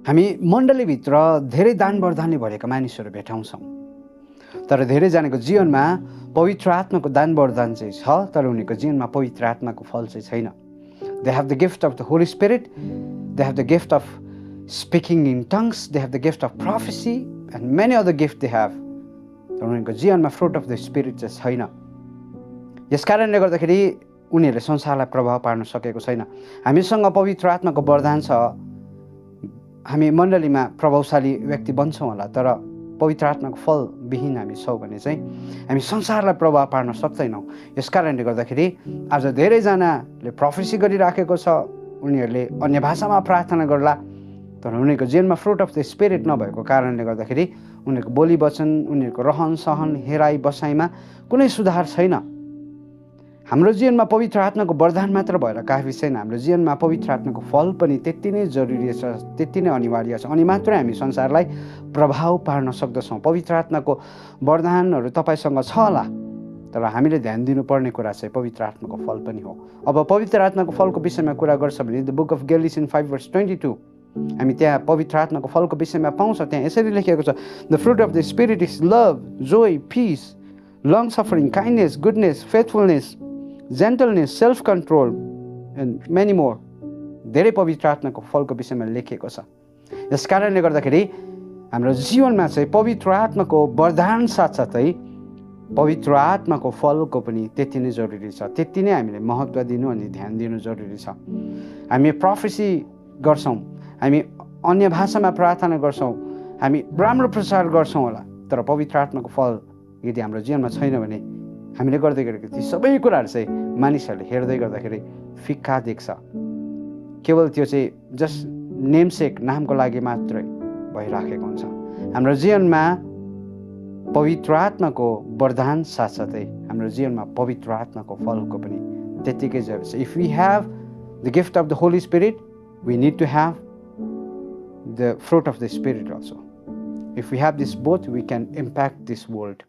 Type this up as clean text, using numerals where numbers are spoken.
हामी मण्डलीभित्र धेरै दान वरदानले भरेका मानिसहरू भेटाउँछौँ, तर धेरैजनाको जीवनमा पवित्र आत्माको दान वरदान चाहिँ छ, तर उनीहरूको जीवनमा पवित्र आत्माको फल चाहिँ छैन। They have the gift of the Holy Spirit, they have the gift of speaking in tongues, they have the gift of prophecy and many other gifts they have, तर उनीहरूको जीवनमा फ्रुट अफ द स्पिरिट चाहिँ छैन। यस कारणले गर्दाखेरि उनीहरूले संसारलाई प्रभाव पार्न सकेको छैन। हामीसँग पवित्र आत्माको वरदान छ, हामी मण्डलीमा प्रभावशाली व्यक्ति बन्छौँ होला, तर पवित्र आत्माको फल विहीन हामी छौँ भने चाहिँ हामी संसारलाई प्रभाव पार्न सक्दैनौँ। यस कारणले गर्दाखेरि आज धेरैजनाले प्रोफेसी गरिराखेको छ, उनीहरूले अन्य भाषामा प्रार्थना गर्ला, तर उनीहरूको जीवनमा फ्रुट अफ द स्पिरिट नभएको कारणले गर्दाखेरि उनीहरूको बोली वचन, उनीहरूको रहन सहन, हेराइ बसाइमा कुनै सुधार छैन। हाम्रो जीवनमा पवित्र आत्माको वरदान मात्र भएर काफी छैन, हाम्रो जीवनमा पवित्र आत्माको फल पनि त्यति नै जरुरी छ, त्यति नै अनिवार्य छ, अनि मात्रै हामी संसारलाई प्रभाव पार्न सक्दछौँ। पवित्र आत्माको वरदानहरू तपाईसँग छ होला, तर हामीले ध्यान दिनुपर्ने कुरा चाहिँ पवित्र आत्माको फल पनि हो। अब पवित्र आत्माको फलको विषयमा कुरा गर्छ भने द बुक अफ ग्यालेसियन्स 5:22 हामी त्यहाँ पवित्र आत्माको फलको विषयमा पाउँछ। त्यहाँ यसरी लेखिएको छ, the fruit of the spirit is love, joy, peace, long suffering, kindness, goodness, faithfulness, gentleness, self control and many more. धेरै पवित्र आत्माको फलको विषयमा लेखिएको छ। यस कारणले गर्दाखेरि हाम्रो जीवनमा चाहिँ पवित्र आत्माको वरदान साथसाथै पवित्र आत्माको फलको पनि त्यति नै जरुरी छ, त्यति नै हामीले महत्त्व दिनु अनि ध्यान दिनु जरुरी छ। हामी प्रोफेसी गर्छौँ, हामी अन्य भाषामा प्रार्थना गर्छौँ, हामी राम्रो प्रचार गर्छौँ होला, तर पवित्र आत्माको फल यदि हाम्रो जीवनमा छैन भने हामीले गर्दै गरेको ती सबै कुराहरू चाहिँ मानिसहरूले हेर्दै गर्दाखेरि फिक्का देख्छ। केवल त्यो चाहिँ जस्ट नेमसेक, नामको लागि मात्रै भइराखेको हुन्छ। हाम्रो जीवनमा पवित्र आत्माको वरदान साथसाथै हाम्रो जीवनमा पवित्र आत्माको फलको पनि त्यत्तिकै जरुरी छ। If we have the gift of the holy spirit, we need to have the fruit of the spirit also. If we have this both, we can impact this world.